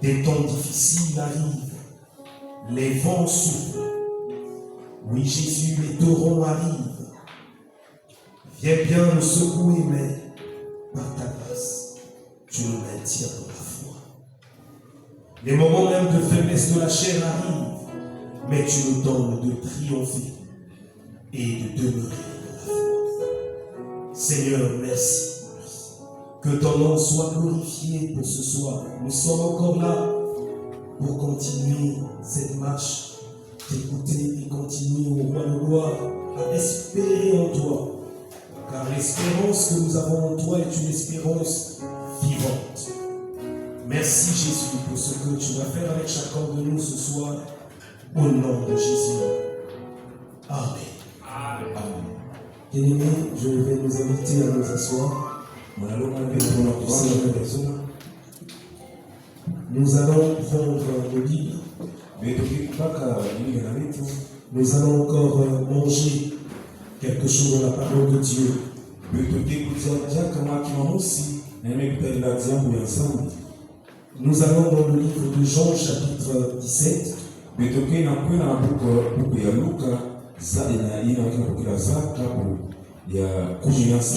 Des temps difficiles arrivent, les vents soufflent. Oui, Jésus, les torrents arrivent. Viens bien nous secouer, mais par ta grâce, tu nous maintiens dans la foi. Les moments même de faiblesse de la chair arrivent, mais tu nous donnes de triompher et de demeurer dans la foi. Seigneur, merci. Que ton nom soit glorifié pour ce soir. Nous sommes encore là pour continuer cette marche, t'écouter et continuer au roi de gloire à espérer en toi. Car l'espérance que nous avons en toi est une espérance vivante. Merci Jésus pour ce que tu vas faire avec chacun de nous ce soir. Au nom de Jésus. Amen. Amen. Bien-aimés, je vais nous inviter à nous asseoir. Nous allons prendre le livre. Nous allons encore manger quelque chose dans la parole de Dieu. Nous allons dans le livre de Jean chapitre 17.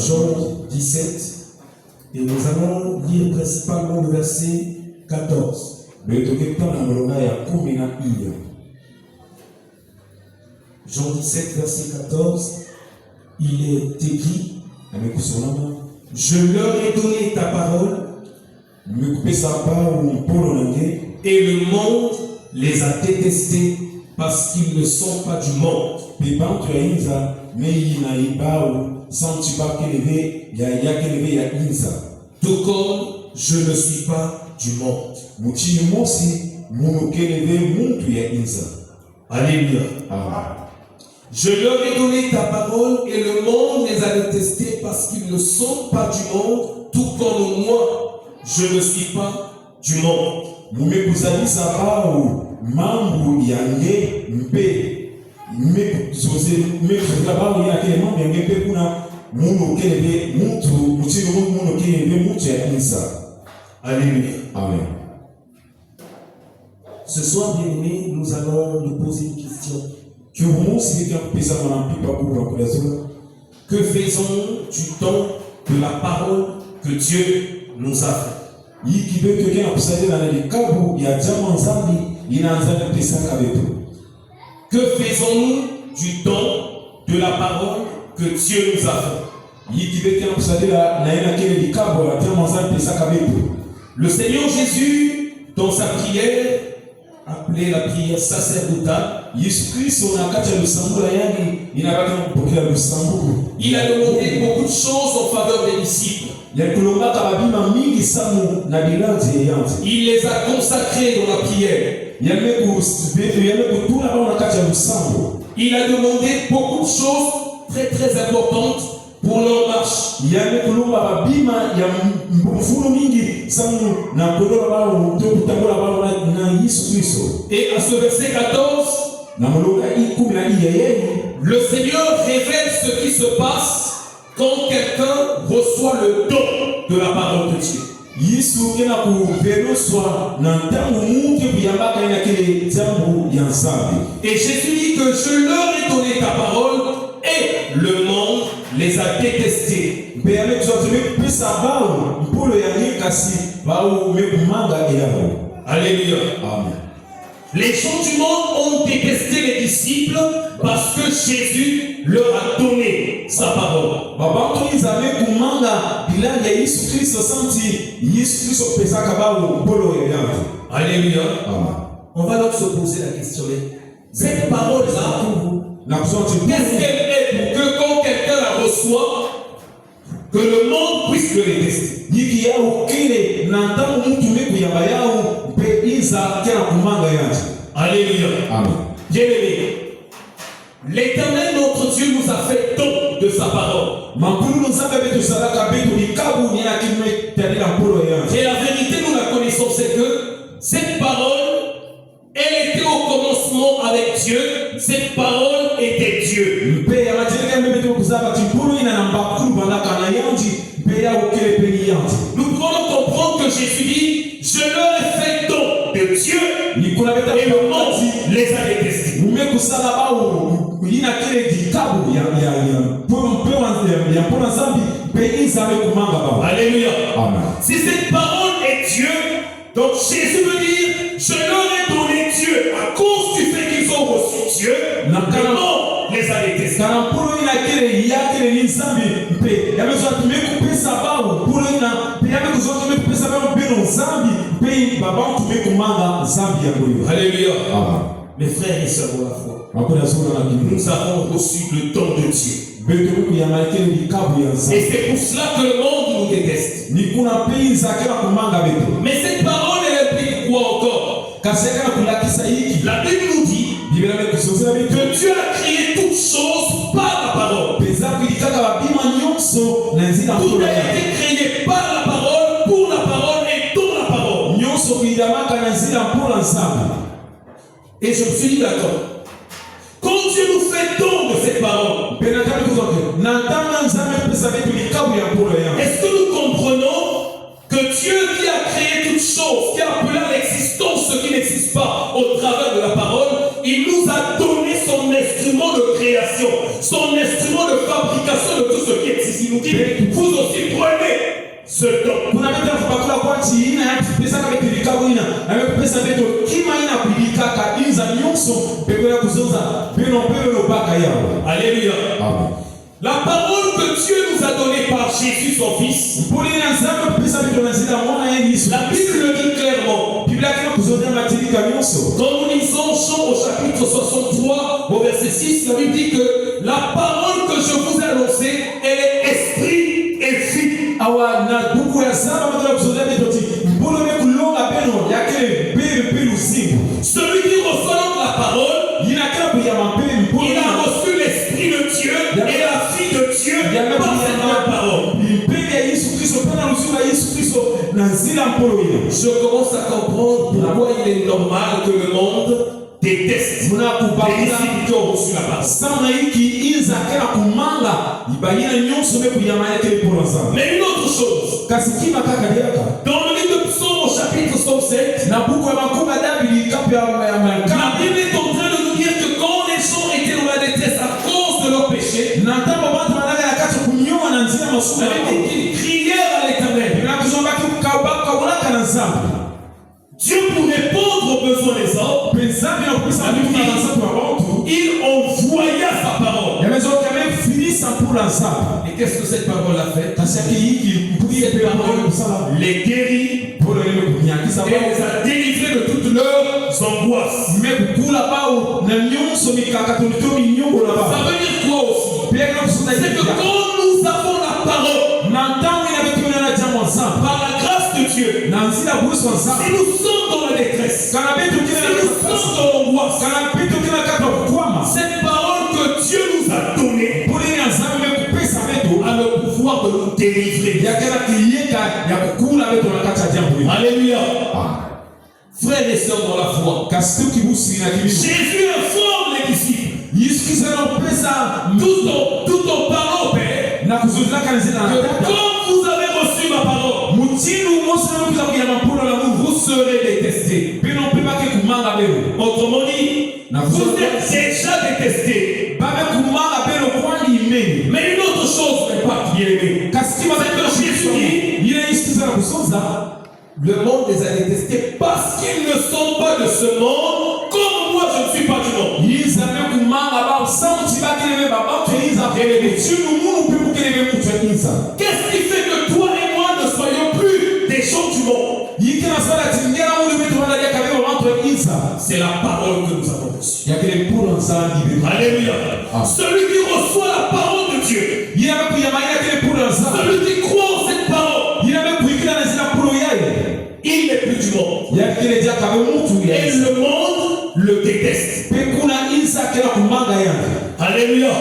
Jean 17. Et nous allons lire principalement le verset 14. Jean 17, verset 14, il est écrit: je leur ai donné ta parole, et le monde les a détestés parce qu'ils ne sont pas du monde. Tout comme je ne suis pas du monde. Alléluia. Je leur ai donné ta parole et le monde les a détestés parce qu'ils ne sont pas du monde, tout comme moi, je ne suis pas du monde. Alléluia. Amen. Ce soir, bien-aimés, nous allons nous poser une question. Que faisons du temps de la parole que Dieu nous a fait? Que faisons-nous du temps de la parole que Dieu nous a fait? Le Seigneur Jésus, dans sa prière, appelée la prière sacerdotale, il a demandé beaucoup de choses en faveur des disciples. Il les a consacrés dans la prière. Il a demandé beaucoup de choses très très importantes pour leur marche. Et à ce verset 14, le Seigneur révèle ce qui se passe quand quelqu'un reçoit le don de la parole de Dieu. Et Jésus dit que je leur ai donné ta parole et le monde les a détestés. Alléluia. Amen. Les gens du monde ont détesté les disciples parce que Jésus leur a donné sa parole. Alléluia. Amen. On va donc se poser la question. Cette parole-là, qu'est-ce qu'elle est pour que quand quelqu'un la reçoit, que le monde puisse le détester? Alléluia. Amen. Bien-aimé, l'Éternel notre Dieu nous a fait don de sa parole. Et la vérité, nous la connaissons, c'est que cette parole, elle était au commencement avec Dieu. Cette parole était Dieu. Nous pouvons comprendre que Jésus dit: je leur ai fait don Et le monde les a détestés. Alléluia. Amen. Si cette parole est Dieu, donc Jésus veut dire, je leur ai donné Dieu à cause du fait qu'ils ont reçu Dieu. Le monde les a détestés. Alléluia. Mes frères et sœurs de la foi, nous avons reçu le don de Dieu. Et c'est pour cela que le monde nous déteste. Mais cette parole, elle implique quoi encore? La Bible nous dit que Dieu a créé toutes choses par la parole. Tout a été créé par la parole, pour la parole et dans la parole. Et je me suis dit d'accord. Quand Dieu nous fait don de cette parole, est-ce que nous comprenons que Dieu qui a créé toutes choses, qui a appelé à l'existence ce qui n'existe pas au travers de la parole, il nous a donné son instrument de création, son instrument de fabrication de tout ce qui existe. Il nous dit, vous aussi prenez ce don. Alléluia. La parole que Dieu nous a donnée par Jésus son Fils, la Bible le dit clairement. Quand nous lisons Jean au chapitre 63 au verset 6, la Bible dit que la parole que je vous ai annoncée, elle est esprit et vie. Celui qui reçoit la parole, il a reçu l'esprit de Dieu et la vie de Dieu par cette parole. Je commence à comprendre pourquoi il est normal que le monde déteste les disciples qui ont reçu la parole. Mais une autre chose, dans le livre de Psaume au chapitre 107, la Bible est en train de nous dire que quand les gens étaient dans la détresse à cause de leur péché, ils crièrent à l'Éternel. Dieu, pour répondre aux besoins des hommes, il envoya sa parole. Et qu'est-ce que cette parole a fait? Cette parole les guérit et les a délivrés de toutes leurs angoisses. Ça veut dire quoi aussi? C'est que quand nous avons la parole, par la grâce de Dieu, si nous sommes dans la détresse, si nous sommes dans l'angoisse, cette parole que Dieu nous a donnée a le pouvoir de nous délivrer. Alléluia. Frères et sœurs dans la foi, Jésus informe les disciples tout en parlant au Père que comme vous avez reçu ma parole, vous serez détestés. Autrement dit, vous êtes déjà détestés. Mais une autre chose n'est pas bien aimée. C'est que Jésus dit, le monde les a détestés parce qu'ils ne sont pas de ce monde, comme moi je ne suis pas du monde. Qu'est-ce qui fait que toi et moi ne soyons plus des gens du monde? C'est la parole que nous avons reçue. Alléluia. Celui qui reçoit la parole de Dieu, celui qui croit en cette parole, il n'est plus du monde. Et le monde le déteste. Alléluia.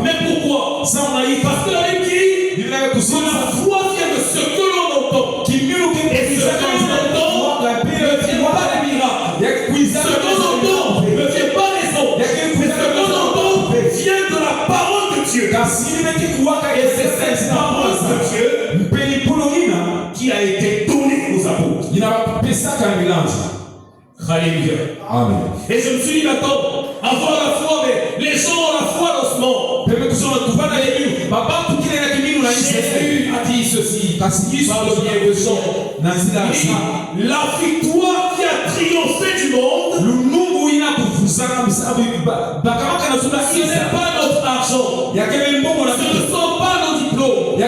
Mais pourquoi? Parce que la Bible dit que la foi vient de ce que l'on entend. Et ce que l'on entend ne vient pas des miracles. Ce que l'on entend ne vient pas des ondes. Mais ce que l'on entend vient de la parole de Dieu. Et c'est cette parole de Dieu qui a été donnée aux apôtres. Alléluia. Amen. Et je me suis dit, attends, avoir la foi, mais les gens ont la foi dans ce monde. Jésus a dit ceci par le biais de Jean. La victoire qui a triomphé du monde, ce n'est pas notre argent, ce ne sont pas nos diplômes, ce ne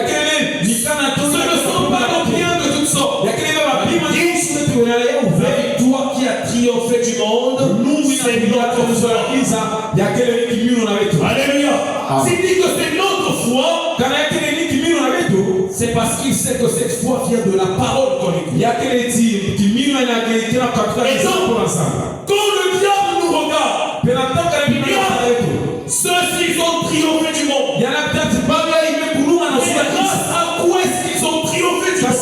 sont pas nos biens de toutes sortes. La victoire qui a triomphé du monde, c'est notre foi. Alléluia. S'il dit que c'est notre foi, c'est parce qu'il sait que cette foi vient de la parole qu'on écoute. Et donc, quand le diable nous regarde, ceux-ci ont triomphé du monde. Mais grâce à quoi est-ce qu'ils ont triomphé du monde?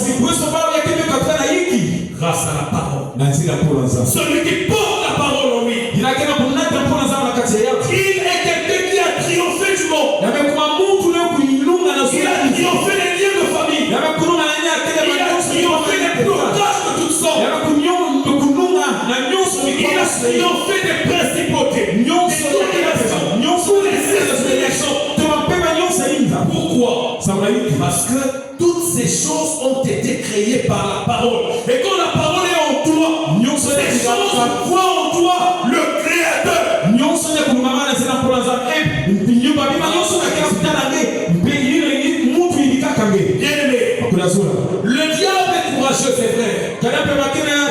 Grâce à la parole. Celui qui porte la parole en lui, il est quelqu'un qui a triomphé du monde. Il a triomphé les liens de famille. Il a triomphé les blocages de toutes sortes. Il a triomphé des principautés. Pourquoi? Parce que toutes ces choses ont été créées par la parole. Et quand la parole est en toi, ces choses voient en toi le Créateur. Bien-aimé, le diable est courageux, c'est vrai.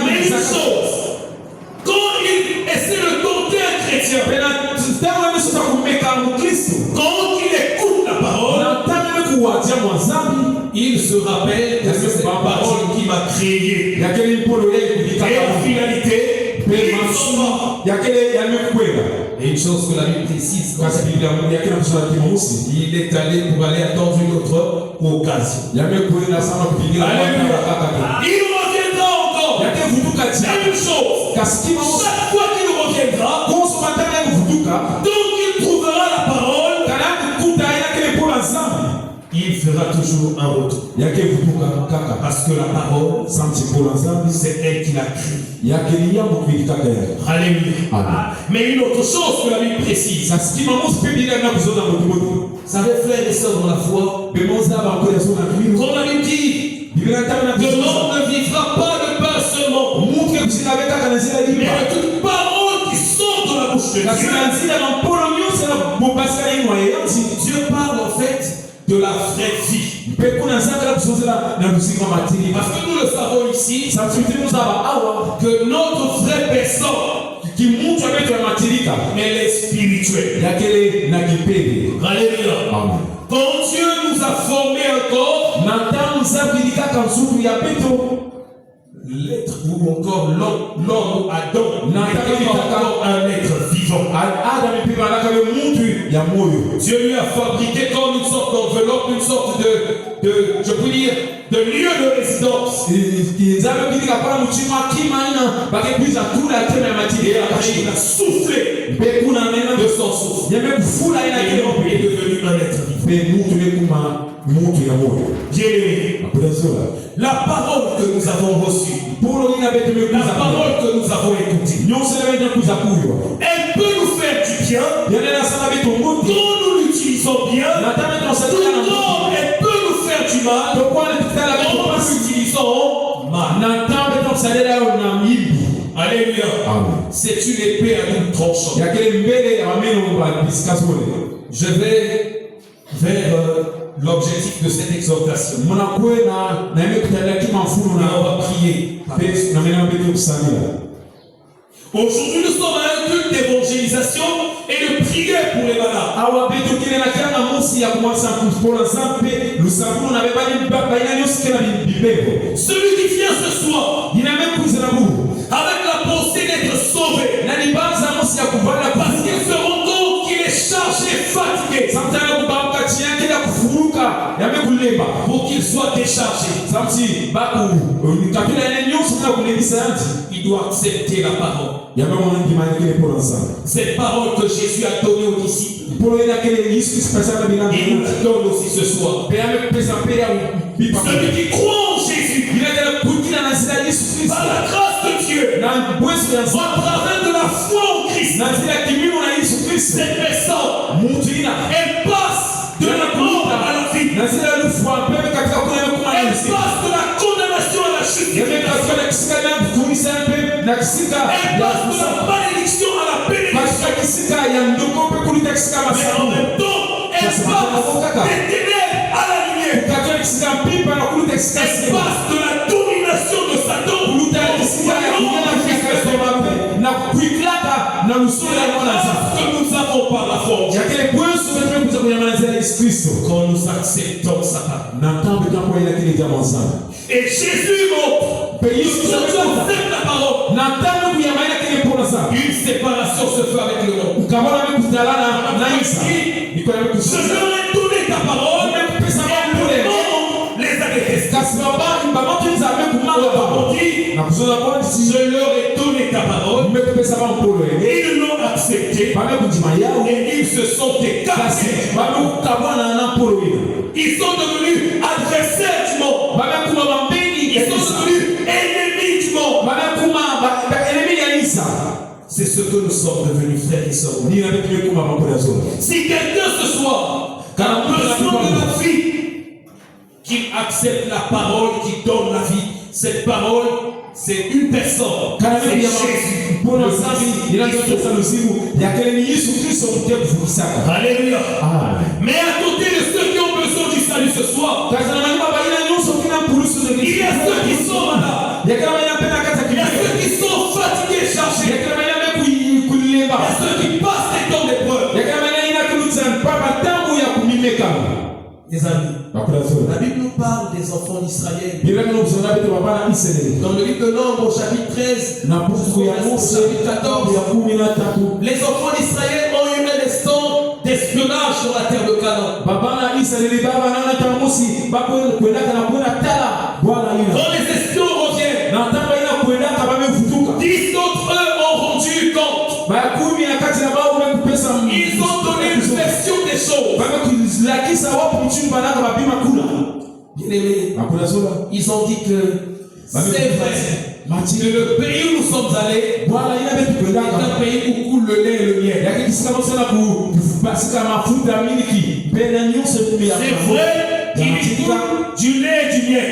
Mais une chose, quand il essaie de tenter un chrétien, quand il écoute la parole, il se rappelle que c'est la parole qui m'a créé. Et en finalité, et une chose que la Bible précise, il est allé pour aller attendre une autre occasion. Il reviendra encore. C'est une chose. Chaque fois qu'il reviendra, donc il trouvera la parole, il fera toujours un retour. Parce que la parole, c'est elle qui l'a créé. Alléluia. Mais une autre chose que la Bible précise. Ça fait frères et sœurs dans la foi. Quand la Bible dit que l'homme ne vivra pas de pain seulement, mais de toute parole qui sort de la bouche de Dieu. Dieu parle en fait de la vraie vie. Parce que nous le savons ici, que notre vraie personne, elle est spirituelle. Alléluia. Quand Dieu nous a formé un corps, l'être ou encore l'homme Adam n'était pas encore un être vivant. Dieu lui a fabriqué comme une sorte d'enveloppe, une sorte de je peux dire, de lieu de résidence. Et il a soufflé de son souffle. Et l'homme est devenu un être vivant. Bien-aimé, la parole que nous avons reçue, la parole que nous avons écoutée, elle peut nous faire du bien quand nous l'utilisons bien, tout comme elle peut nous faire du mal quand nous l'utilisons mal. Alléluia. C'est une épée à double tranchant. Je vais vers l'objectif de cette exhortation. Et on va prier. Aujourd'hui, nous sommes à un culte d'évangélisation et de prière pour les malades. Celui qui vient ce soir avec la pensée d'être sauvé, parce qu'il se rend compte qu'il est chargé, fatigué, pour qu'il soit déchargé, il doit accepter la parole. Cette parole que Jésus a donnée aux disciples, il nous donne aussi ce soir. Celui qui croit en Jésus, par la grâce de Dieu, Dieu, au travers de la foi en Christ, cette personne, elle passe de la mort à la vie. Elle passe de la condamnation à la justification. Elle passe de la malédiction à la bénédiction. Mais en même temps, elle passe des ténèbres à la lumière. Elle passe de la domination de Satan que nous avons par la force. Quand nous acceptons sa parole. Et Jésus montre que quand tu acceptes la parole, une séparation se fait avec le monde. Je leur ai donné ta parole, et le monde les a détestés. Je leur ai donné ta parole, ils l'ont accepté, et ils se sont écartés. Ils sont devenus adversaires du monde. Ils sont devenus ennemis du monde. C'est ce que nous sommes devenus, frères et sœurs. Si quelqu'un ce soir a besoin de la vie, qu'il accepte la parole qui donne la vie, cette parole, c'est une personne. C'est Jésus. Alléluia. Mais à côté de ceux qui ont besoin du salut ce soir, il y a ceux qui sont malades. Il y a ceux qui sont fatigués, chargés. Il y a ceux qui passent des temps d'épreuve. Les amis, la Bible nous parle des enfants d'Israël. Dans le livre de Nombre, au chapitre 13, au chapitre 14, les enfants d'Israël ont eu un instant d'espionnage sur la terre de Canaan. Quand les espions reviennent, 10 d'entre eux ont rendu compte. Ils ont donné une version des choses. Bien-aimés, ils ont dit que c'est vrai que le pays où nous sommes allés est un pays où coule le lait et le miel. C'est vrai qu'il coule du lait et du miel.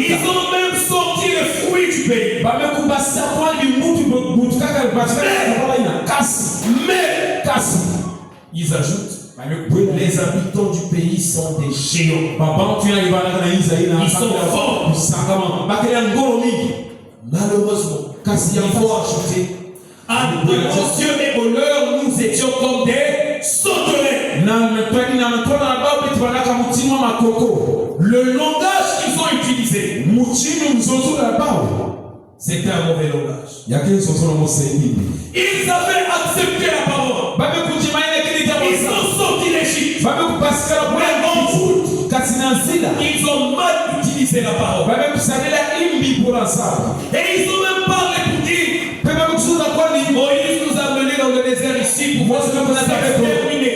Ils ont même sorti les fruits du pays. Mais ils ajoutent, les habitants du pays sont des géants. Ils sont forts. Malheureusement, il faut ajouter, à nos yeux et au leur, nous étions comme des sauterelles. Le langage qu'ils ont utilisé, c'était un mauvais langage. Ils avaient accepté la parole. Ils ont sorti l'Égypte. Mais en route, ils ont mal utilisé la parole. Et ils ont même parlé pour dire, Moïse nous a menés dans le désert ici pour voir ce que vous avez terminé.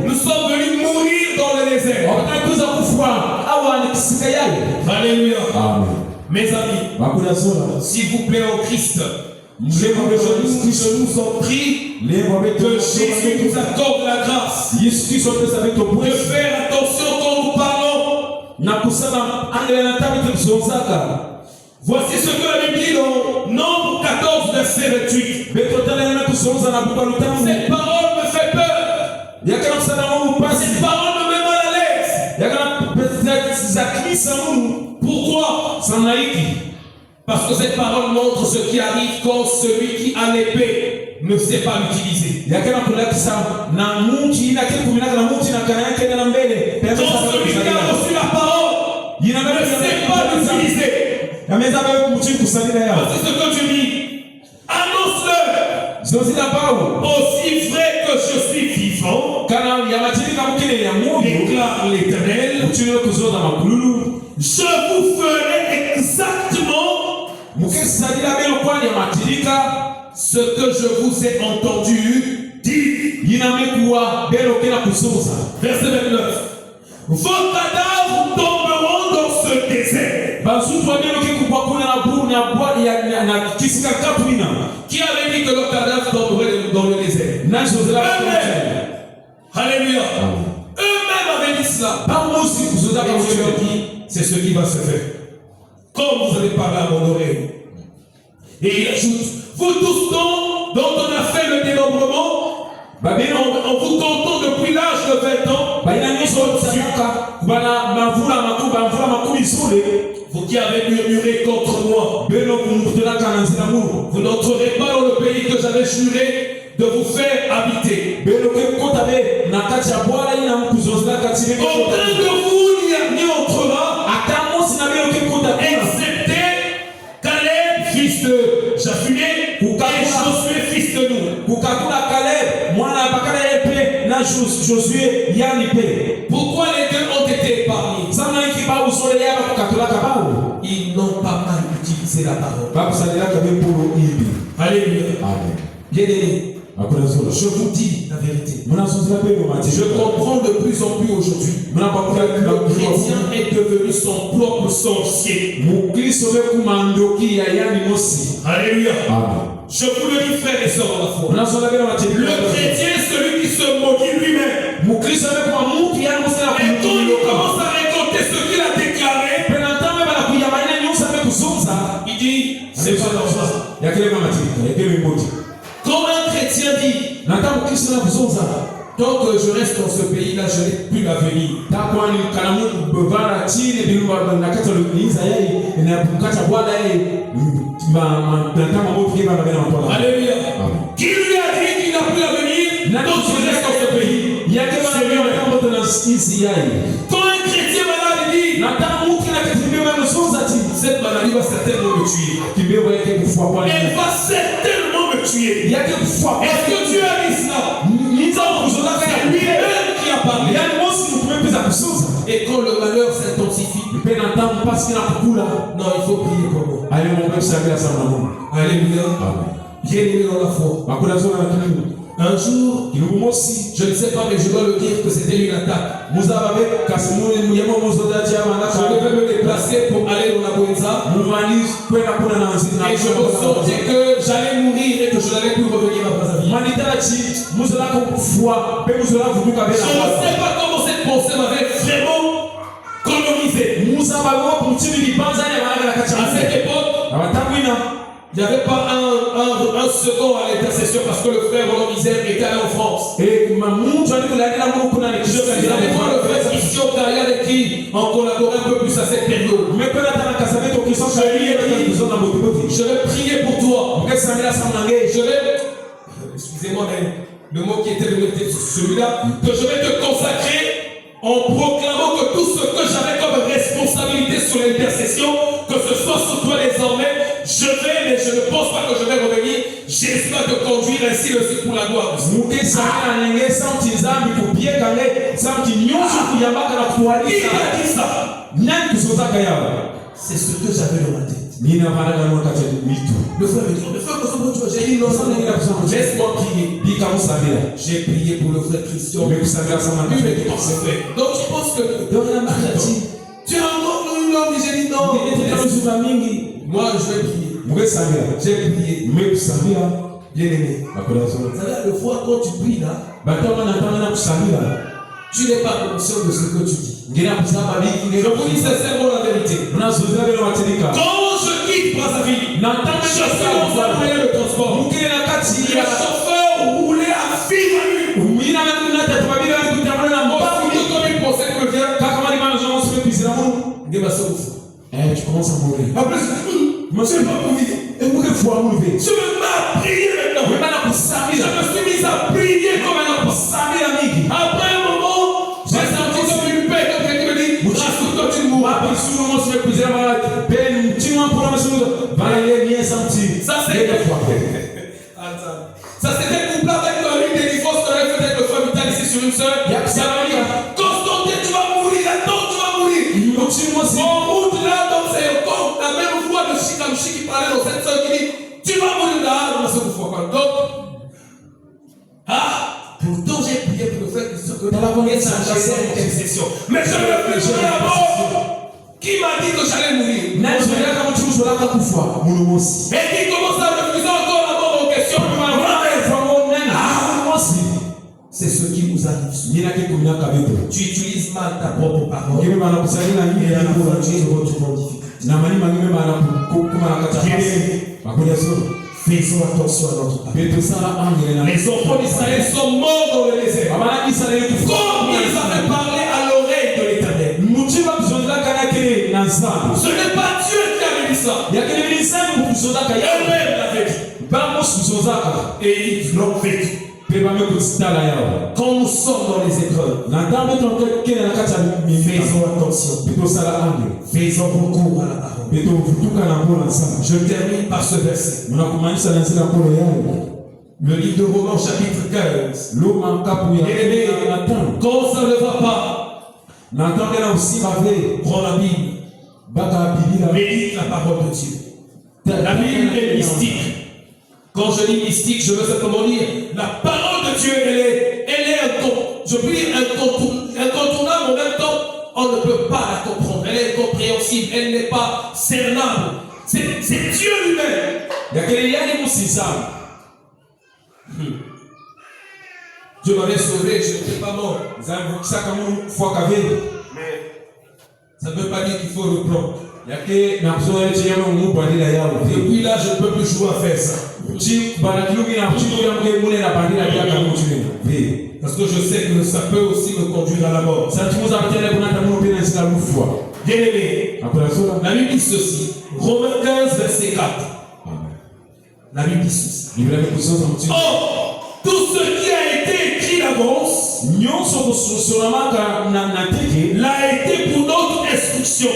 Nous sommes venus mourir dans le désert. Alléluia. Mes amis, s'il vous plaît au Christ, je nous en prie que Jésus nous accorde la grâce de faire attention quand nous parlons. Voici ce que la Bible dit dans Nombre 14, verset 28. Cette parole me fait peur. Cette parole me met mal à l'aise. Pourquoi? Parce que cette parole montre ce qui arrive quand celui qui a l'épée ne sait pas l'utiliser. Quand celui qui a reçu la parole ne sait pas l'utiliser. C'est ce que tu dis. Annonce-le. Aussi vrai que je suis vivant, déclare l'Éternel, je vous ferai exactement ce que je vous ai entendu dire. Verset 29. Vos cadavres tomberont dans ce désert. Qui avait dit que le cadavre tomberait dans le désert? Alléluia. Eux-mêmes avaient dit cela. Et Dieu leur dit, c'est ce qui va se faire. Comme vous avez parlé à mon oreille. Et il ajoute, vous tous dont on a fait le dénombrement, en vous comptant depuis l'âge de 20 ans, vous qui avez murmuré contre moi, vous n'entrerez pas dans le pays que j'avais juré de vous faire habiter. Aucun de vous n'y entrera, excepté Caleb, fils de Japhuné, et Josué, fils de Nun. Pourquoi les deux ont été épargnés? Ils n'ont pas mal utilisé la parole. Alléluia. Bien-aimés, je vous dis la vérité. Je comprends de plus en plus aujourd'hui que le chrétien est devenu son propre sorcier. Alléluia. Je vous le dis, frères et sœurs dans la foi. Le chrétien est celui qui se maudit lui-même. Et quand il commence à raconter ce qu'il a déclaré, il dit, c'est pas normal. Quand un chrétien dit, tant que je reste dans ce pays-là, je n'ai plus l'avenir. Alléluia. Qui lui a dit qu'il n'a plus l'avenir? Donc je reste dans ce pays. Quand un chrétien malade dit, cette maladie va certainement me tuer. Elle va certainement me tuer. Est-ce que Dieu a dit cela? C'est lui-même qui a parlé. Et quand le malheur s'intensifie, non, il faut prier pour moi. Alléluia. Bien-aimé dans la foi. Un jour, je ne sais pas, mais je dois le dire que c'était une attaque. Je devais me déplacer pour aller dans la Boenza. Et je ressentais que j'allais mourir et que je n'allais plus revenir à Brazzaville. Je ne sais pas comment cette pensée m'avait vraiment colonisé. À cette époque, il n'y avait pas un second à l'intercession parce que le frère Roland-Misère était allé en France. Je vais aller voir le frère Christian Carrière avec qui on collaborait un peu plus à cette période. Je vais prier pour toi. Excusez-moi, mais le mot qui était venu était celui-là, que je vais te consacrer en proclamant que tout ce que j'avais comme responsabilité sur l'intercession, que ce soit sur toi désormais, je vais, mais je ne pense pas que je vais revenir. J'espère te conduire ainsi le pour la gloire. Qui a dit ça? C'est ce que j'avais dans ma tête. Le frère me dit, j'ai dit non, laisse-moi prier. J'ai prié pour le frère Christian. Lui me dit, c'est fait. Donc tu penses que tu as un homme, j'ai dit non. Moi je vais prier. J'ai prié. Bien-aimé. Vous savez, le fois quand tu pries là, tu n'es pas conscient de ce que tu dis. Je vous dis sincèrement la vérité. Quand je quitte Brazzaville, je suis dans un moyen de transport. Le chauffeur roulait à fil à lui. Comme il pensait que vient, tu commences à mourir. En plus, je ne sais pas mourir. Je me mets à prier maintenant. Je me suis mis à prier comme un homme. Après un moment, j'ai senti comme une paix. Donc quelqu'un me dit, rassure-toi, tu ne mourras pas. Ça c'était couplé avec l'une des divorces que j'avais fait avec le frère Vital ici sur une sœur. Ça m'a dit, Constantin, tu vas mourir, attends, tu vas mourir. En route là, donc c'est encore la même voix de Chikamchi qui parlait dans cette sœur qui dit, tu vas mourir là, dans ce fois. Donc, pourtant j'ai prié pour le frère Christian que dans la première intercession. Mais je me fais à mort. Qui m'a dit que j'allais mourir? qui commence à refuser encore la mort aux questions, c'est ce qui nous arrive. Tu utilises mal ta propre parole. Et à la fin, tu te retrouves en difficulté. Faisons attention à notre parole. Les enfants d'Israël sont morts dans le désert. Comme ils avaient parlé à l'oreille de l'Éternel. Ce n'est pas Dieu qui avait dit ça. Eux-mêmes l'avaient dit. Et ils l'ont fait. Quand nous sommes dans les épreuves, faisons attention. Faisons recours à la parole. Je termine par ce verset. Le livre de Romains chapitre 15. Et quand ça ne va pas, prends la Bible. Médite la parole de Dieu. La Bible est mystique. Quand je dis mystique, je veux simplement dire la parole de Dieu, elle est incontournable, en même temps, on ne peut pas la comprendre. Elle est incompréhensible, elle n'est pas cernable. C'est Dieu lui-même. Dieu m'avait sauvé, je n'étais pas mort. Mais ça ne veut pas dire qu'il faut reprendre. Depuis là, je ne peux plus jouer à faire ça. Parce que je sais que ça peut aussi me conduire à la mort. Bien aimé, la Bible dit ceci. Romains 15, verset 4. La Bible dit ceci. Or, tout ce qui a été écrit d'avance l'a été pour notre instruction.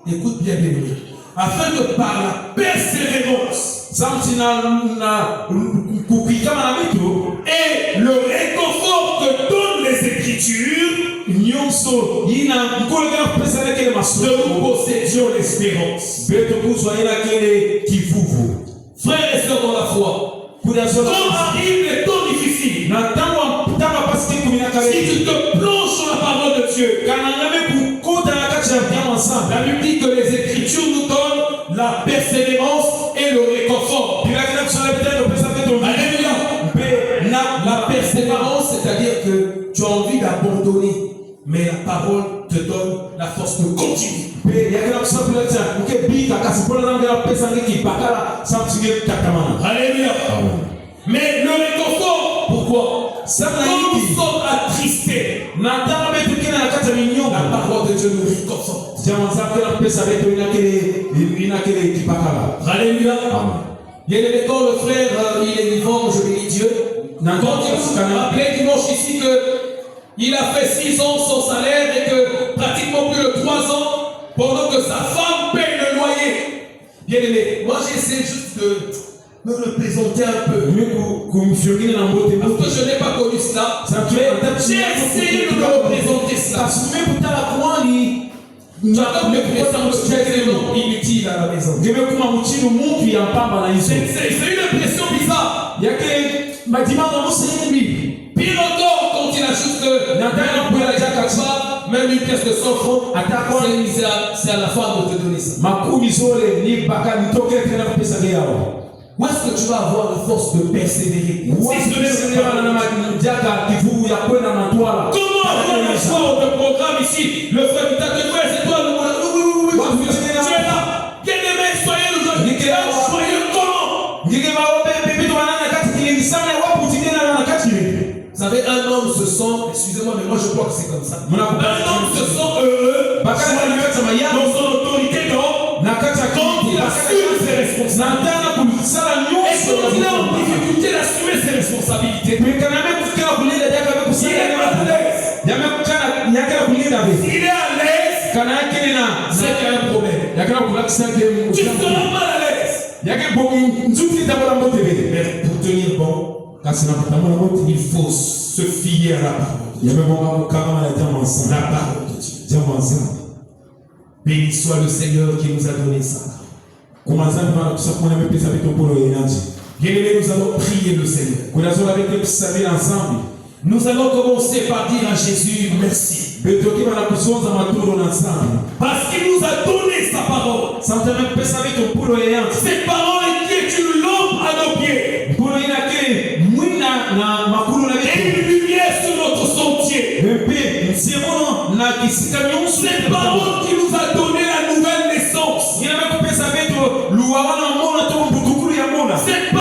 Écoute bien, bien, afin que par la persévérance et le réconfort que donnent les Écritures, nous possédions l'espérance. Frères et sœurs dans la foi, quand arrivent les temps difficiles, si tu te plonges dans la parole de Dieu, la Bible dit que les Écritures nous donnent la persévérance et le réconfort. Alléluia. La persévérance, c'est-à-dire que tu as envie d'abandonner, mais la parole te donne la force de continuer. Alléluia. Mais le réconfort, pourquoi? Quand nous sommes attristés, la parole de Dieu nous réconforte. Alléluia. Bien aimé, quand le frère il est vivant, je bénis Dieu. Quand il nous rappelait dimanche ici qu'il a fait 6 ans sans salaire et que pratiquement plus de 3 ans pendant que sa femme paye le loyer. Bien aimé, moi j'essaie juste de me représenter un peu. Parce que je n'ai pas connu cela. Mais j'ai essayé de me représenter cela. J'attends que les gens me inutile à la maison. C'est une impression bizarre. Pire encore, quand il ajoute que même une pièce de 100 francs, c'est à la femme de te donner ça. Où est-ce que tu vas avoir la force de persévérer? Comment avoir la foi de programme ici? Le frère qui t'a dit, frère, c'est toi le tu es là. Bien aimé, soyez le joyeux. Soyez comment? Vous savez, un homme se sent, excusez-moi, mais moi je crois que c'est comme ça. Un homme se sent heureux dans son autorité quand il assume ses responsabilités. Et quand il est en difficulté d'assumer ses responsabilités, il est à l'aise. S'il est à l'aise, c'est qu'il y a un problème. Tu seras mal à l'aise. Mais pour tenir bon, il faut se fier à la parole. La parole de Dieu. Béni soit le Seigneur qui nous a donné ça. Bien aimé, nous allons prier le Seigneur. Nous allons commencer par dire à Jésus merci. Parce qu'il nous a donné sa parole. Cette parole qui est une lampe à nos pieds. Et une lumière sur notre sentier.